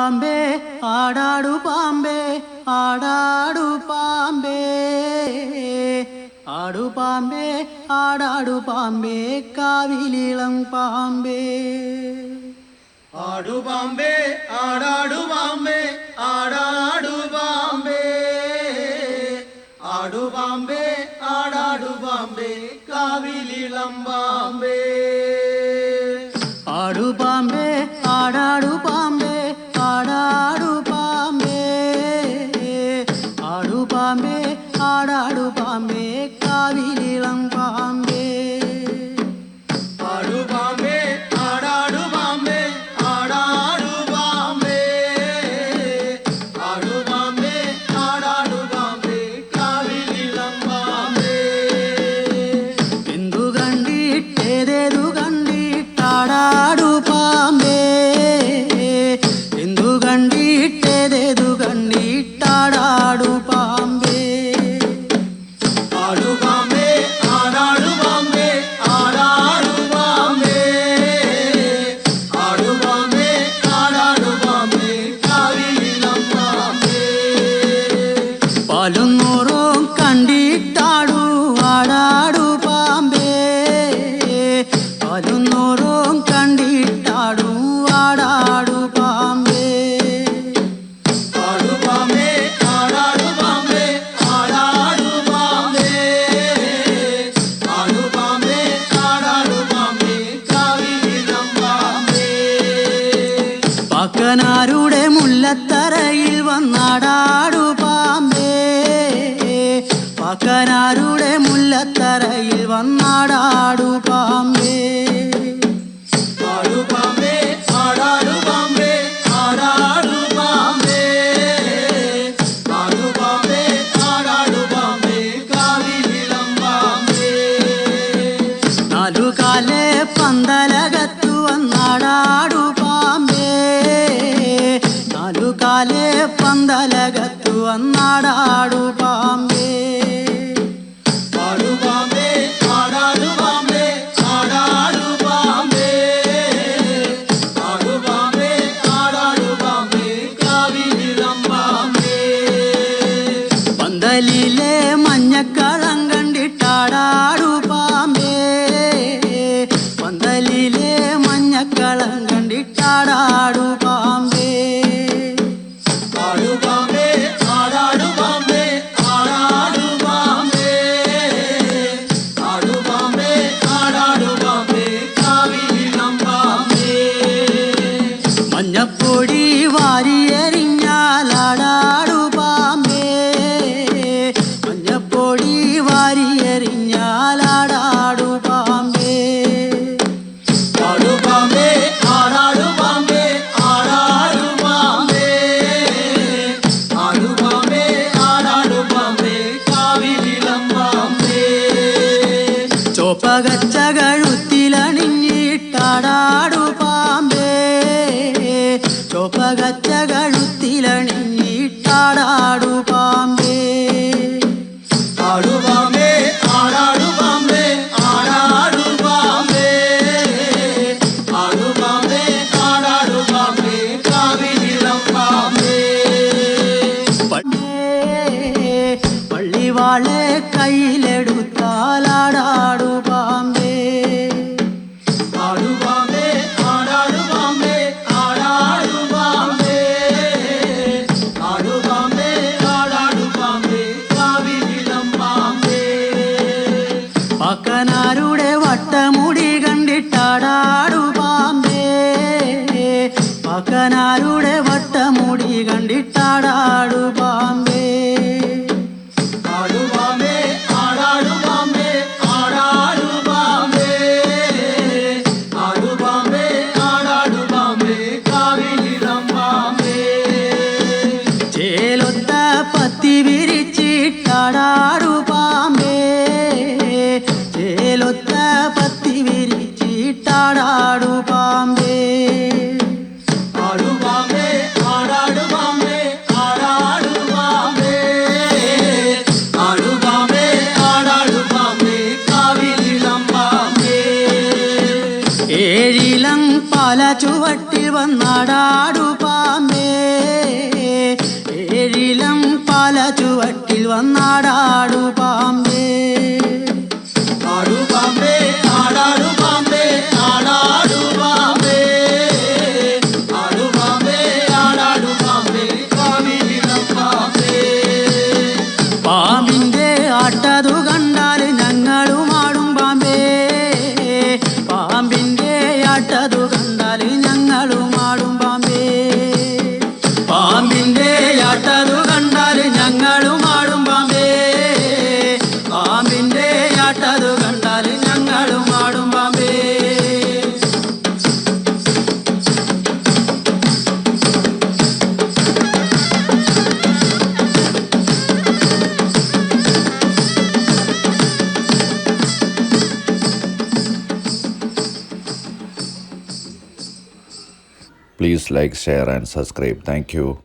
പാമ്പേ ആടാടു പാമ്പേ ആടാടു പാമ്പേ ആടു പാമ്പേ ആടാടു പാമ്പേ കാവിലിളം പാമ്പേ ആടു പാമ്പേ ആടാടു പാമ്പേ ആടാടു പാമ്പേ ആടു പാമ്പേ ആടാടു പാമ്പേ കാവിലിളം പാമ്പേ ആടു പാമ്പേ ആടാടു പാമ്പേ ആടാടു പാമ്പേ ആടു പാമ്പേ ആടാടു പാമ്പേ കാവിലിളം പാമ്പേ ആടു പാമ്പേ ആടാടു പാമ്പേ ആടാടു പാമ്പേ ആടു പാമ്പേ ആടാടു പാമ്പേ കാവിലിളം പാമ്പേ എന്തു കണ്ടിട്ടേതേതു കണ്ടിട്ടാടാടു പാമ്പേ എന്തു കണ്ടിട്ടേതേതു കണ്ടിട്ടാടാടു പാമ്പേ ആടു പാമ്പേ ആടാടു പാമ്പേ ആടാടു പാമ്പേ ആടു പാമ്പേ ആടാടു പാമ്പേ കാവിലിളം പാമ്പേ പലന്നൂറും കണ്ടിട്ടാടു ആടാടു പാമ്പേ പലന്നൂറും കണ്ടിട്ടാടു ആടാടു പാമ്പേ ആടു പാമ്പേ ആടാടു പാമ്പേ ആടാടു പാമ്പേ ആടു പാമ്പേ ആടാടു പാമ്പേ കാവിലിളം പാമ്പേ പാക്കനാരുടെ മുല്ലത്തറയിൽ വന്നാടാടു പാമ്പേ പാക്കനാരുടെ മുല്ലത്തറയിൽ വന്നാടാടു പാമ്പേ ആടു പാമ്പേ ആടാടു പാമ്പേ ആടാടു പാമ്പേ ആടു പാമ്പേ ആടാടു പാമ്പേ കാവിലിളം പാമ്പേ നാലുകാലെ പന്തലകത്തു വന്നാടാടു പാമ്പേ നാലുകാലെ പന്തലകത്തു വന്നാടാടു പാമ്പേ ആടു പാമ്പേ ആടാടു പാമ്പേ ആടാടു പാമ്പേ ആടു പാമ്പേ ആടാടു പാമ്പേ കാവിലിളം പാമ്പേ പന്തലിലെ മഞ്ഞക്കളം കണ്ടിട്ടാടാടു പാമ്പേ പന്തലിലെ മഞ്ഞക്കളം കണ്ടിട്ടാടാടു പാമ്പേ ആടു പാമ്പേ ആടാടു പാമ്പേ ആടാടു പാമ്പേ ആടു പാമ്പേ ആടാടു പാമ്പേ കാവിലിളം പാമ്പേ മഞ്ഞപ്പൊടി വാരിയെറിഞ്ഞാലാടാടു പാമ്പേ മഞ്ഞപ്പൊടി വാരിയെറിഞ്ഞാലാടാടു പാമ്പേ ആടു പാമ്പേ ആടാടു പാമ്പേ ആടാടു പാമ്പേ ആടു പാമ്പേ ആടാടു പാമ്പേ കാവിലിളം പാമ്പേ ചോപ്പകച്ച കഴുത്തിലണിഞ്ഞിട്ടാടാടു പാമ്പേ ചോപ്പകച്ച കഴുത്തിലണിഞ്ഞിട്ടാടാടു പാമ്പേ ആടു പാമ്പേ ആടാടു പാമ്പേ ആടാടു പാമ്പേ ആടു പാമ്പേ ആടാടു പാമ്പേ കാവിലിളം പാമ്പേ പള്ളിവാളെ കയ്യിലെടുത്താലാടാടു പാമ്പേ ആടു പാമ്പേ ആടാടു പാമ്പേ ആടാടു പാമ്പേ ആടു പാമ്പേ ആടാടു പാമ്പേ കാവിലിളം പാമ്പേ പാക്കനാരുടെ വട്ടമുടി കണ്ടിട്ടാടാടു പാമ്പേ പാക്കനാരുടെ വട്ടമുടി കണ്ടിട്ടാടാടു പാമ്പേ ആടു പാമ്പേ ആടാടു പാമ്പേ ആടാടു പാമ്പേ ആടു പാമ്പേ ആടാടു പാമ്പേ കാവിലിളം പാമ്പേ ചേലൊത്ത പത്തി വിരിച്ചിട്ടാടാടു പാമ്പേ ചേലൊത്ത പത്തി വിരിച്ചിട്ടാടാടു പാമ്പേ ആടു പാമ്പേ ആടാടു പാമ്പേ ആടാടു പാമ്പേ ആടു Please like, share and subscribe. Thank you.